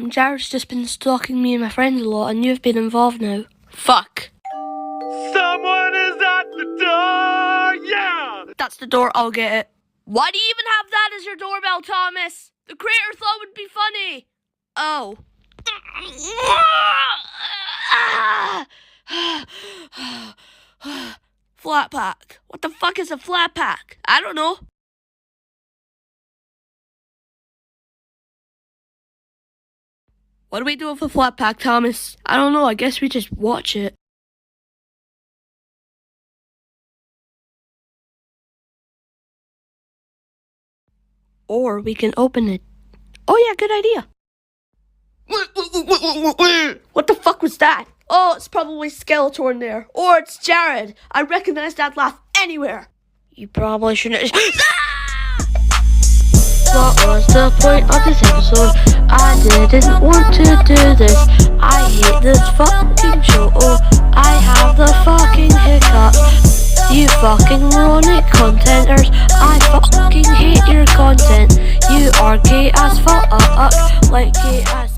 Jared's just been stalking me and my friends a lot, and you've been involved now. Fuck. Someone is at the door, yeah! That's the door, I'll get it. Why do you even have that as your doorbell, Thomas? The creator thought it would be funny. Oh. Flat pack. What the fuck is a flat pack? I don't know. What do we do with a flat pack, Thomas? I don't know, I guess we just watch it. Or we can open it. Oh yeah, good idea. What the fuck was that? Oh, it's probably Skeletor in there. Or it's Jared. I recognize that laugh anywhere. You probably shouldn't. What was the point of this episode? I didn't want to do this. I hate this fucking show. Oh, I have the fucking hiccups. You fucking moronic contenters. I fucking hate your content. You are gay as fuck. Like gay as